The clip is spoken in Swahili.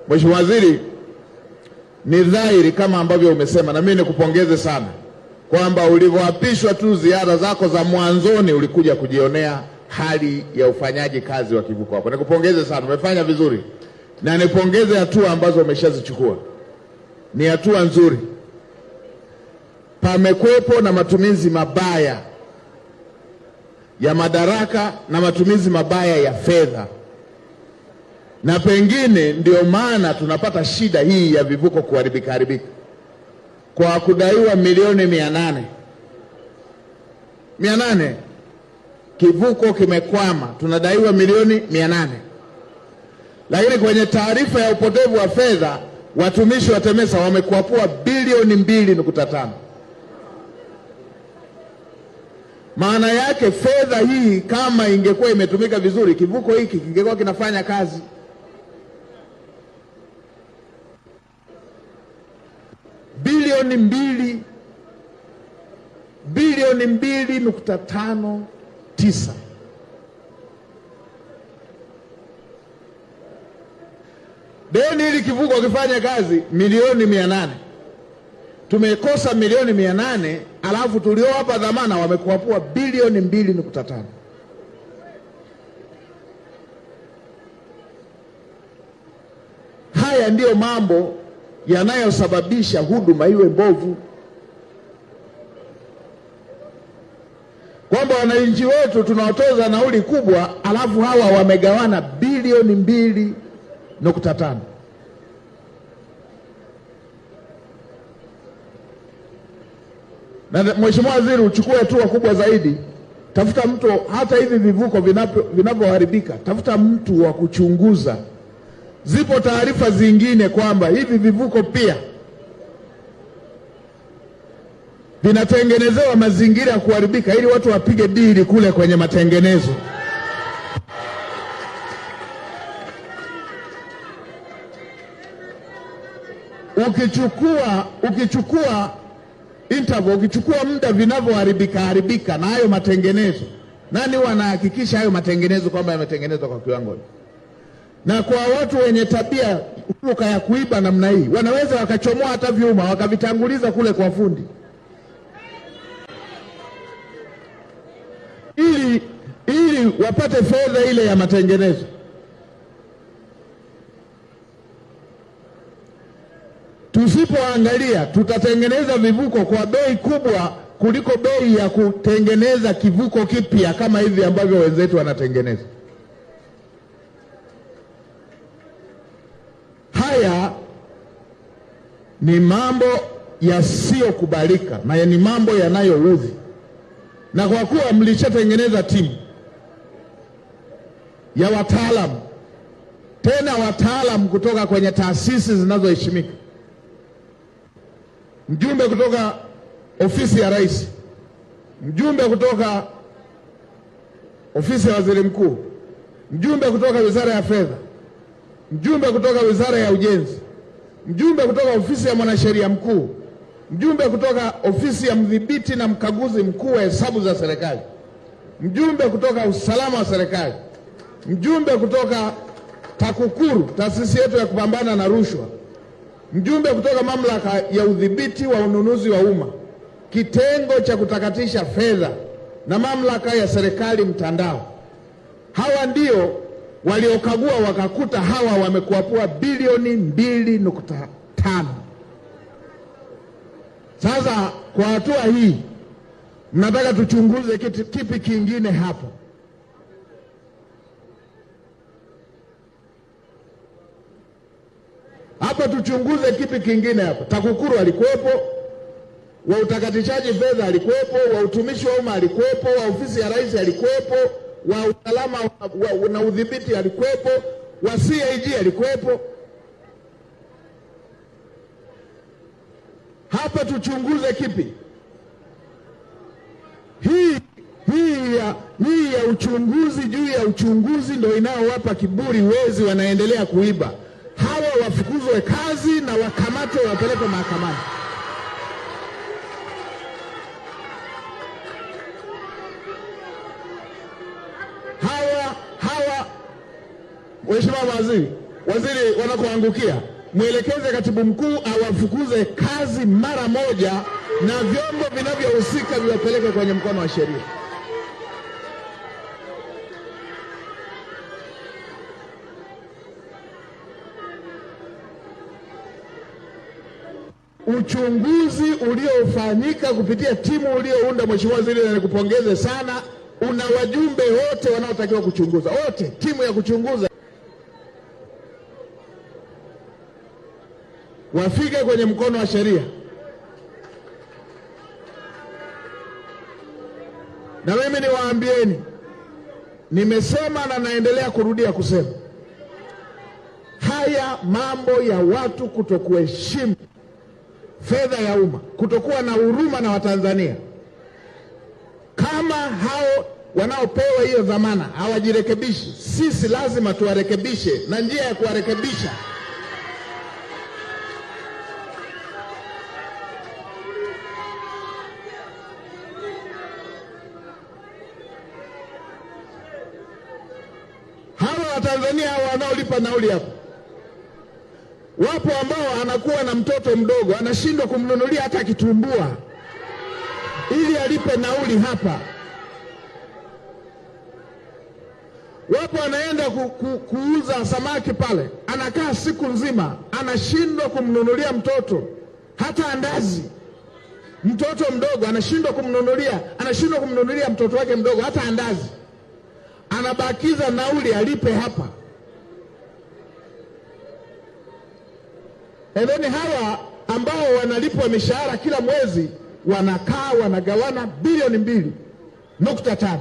Mheshimiwa Waziri, ni dhahiri kama ambavyo umesema, na mimi nikupongeze sana kwamba ulivyoapishwa tu ziara zako za mwanzoni ulikuja kujionea hali ya ufanyaji kazi wa kivuko hapo. Nikupongeze sana, umefanya vizuri, na nipongeze hatua ambazo umeshazichukua, ni hatua nzuri. Pamekwepo na matumizi mabaya ya madaraka na matumizi mabaya ya fedha, na pengine ndio maana tunapata shida hii ya vivuko kuharibika. Kwa kudaiwa milioni 800 kivuko kimekwama, tunadaiwa milioni 800. Lakini kwenye taarifa ya upotevu wa fedha watumishi wa TEMESA wamekwapua bilioni 2.5. Maana yake fedha hii kama ingekuwa imetumika vizuri, kivuko hiki kingekuwa kinafanya kazi. Bilioni 2.59. Deni hili kivuko kifanya kazi milioni 800. Tumekosa milioni 800, alafu tuliowapa dhamana wamekuapua bilioni 2.5. Haya ndiyo mambo yanayosababisha huduma iwe mbovu, kwamba wananchi wetu tunawatoza nauli kubwa, alafu hawa wamegawana bilioni 2.5. Na Mheshimiwa Waziri, uchukue hatua kubwa zaidi. Tafuta mtu, hata hivi vivuko vinavyoharibika, tafuta mtu wa kuchunguza. Zipo taarifa zingine kwamba hivi vivuko pia vinatengenezewa mazingira ya kuharibika ili watu wapige dili kule kwenye matengenezo. Ukichukua muda vinavyoharibika na hayo matengenezo, nani wanahakikisha hayo matengenezo kwamba yametengenezwa kwa kiwango? Na kwa watu wenye tabia huruka ya kuiba namna hii, wanaweza wakachomoa hata vyuma wakavitanguliza kule kwa fundi ili wapate fedha ile ya matengenezo. Tusipoangalia tutatengeneza vivuko kwa bei kubwa kuliko bei ya kutengeneza kivuko kipya kama hivi ambavyo wenzetu wanatengeneza. Haya ni mambo yasiyokubalika na ni mambo yanayoudhi. Na kwa kuwa mlishatengeneza timu ya wataalamu, tena wataalamu kutoka kwenye taasisi zinazoheshimika, mjumbe kutoka ofisi ya Rais, mjumbe kutoka ofisi ya Waziri Mkuu, mjumbe kutoka Wizara ya Fedha, mjumbe kutoka Wizara ya Ujenzi, mjumbe kutoka ofisi ya Mwanasheria Mkuu, mjumbe kutoka ofisi ya Mdhibiti na Mkaguzi Mkuu wa Hesabu za Serikali, mjumbe kutoka Usalama wa Serikali, mjumbe kutoka TAKUKURU, taasisi yetu ya kupambana na rushwa, mjumbe kutoka Mamlaka ya Udhibiti wa Ununuzi wa Umma, kitengo cha kutakatisha fedha na Mamlaka ya Serikali Mtandao. Hawa ndio waliokagua wakakuta hawa wamekuapua bilioni 2.5. Sasa kwa hatua hii mnataka tuchunguze kipi kingine hapo? Hapa tuchunguze kipi kingine hapo? TAKUKURU alikuwepo, wa utakatishaji fedha alikuwepo, wa utumishi wa umma alikuwepo, wa ofisi ya Rais alikuwepo, wa usalama na udhibiti alikuwepo, wa CAG alikuwepo. Hapa tuchunguze kipi? Hii ya uchunguzi juu ya uchunguzi ndio inaowapa kiburi wezi wanaendelea kuiba. Hawa wafukuzwe kazi na wakamatwe wapelekwe mahakamani. Mheshimiwa Waziri, waziri wanakoangukia, mwelekeze katibu mkuu awafukuze kazi mara moja na vyombo vinavyohusika viwapeleke kwenye mkono wa sheria. Uchunguzi uliofanyika kupitia timu uliounda, Mheshimiwa Waziri, na nikupongeze sana, una wajumbe wote wanaotakiwa kuchunguza, wote, timu ya kuchunguza wafike kwenye mkono wa sheria. Na mimi niwaambieni, nimesema na naendelea kurudia kusema, haya mambo ya watu kutokuheshimu fedha ya umma, kutokuwa na huruma na Watanzania, kama hao wanaopewa hiyo dhamana hawajirekebishi, sisi lazima tuwarekebishe, na njia ya kuwarekebisha hawa Watanzania hawa wanaolipa nauli hapo. Wapo ambao anakuwa na mtoto mdogo anashindwa kumnunulia hata kitumbua ili alipe nauli hapa. Wapo anaenda kuuza samaki pale, anakaa siku nzima, anashindwa kumnunulia mtoto hata andazi. Mtoto mdogo anashindwa kumnunulia mtoto wake mdogo hata andazi, anabakiza nauli alipe hapa. Then hawa ambao wanalipwa mishahara kila mwezi wanakaa wanagawana bilioni 2.5.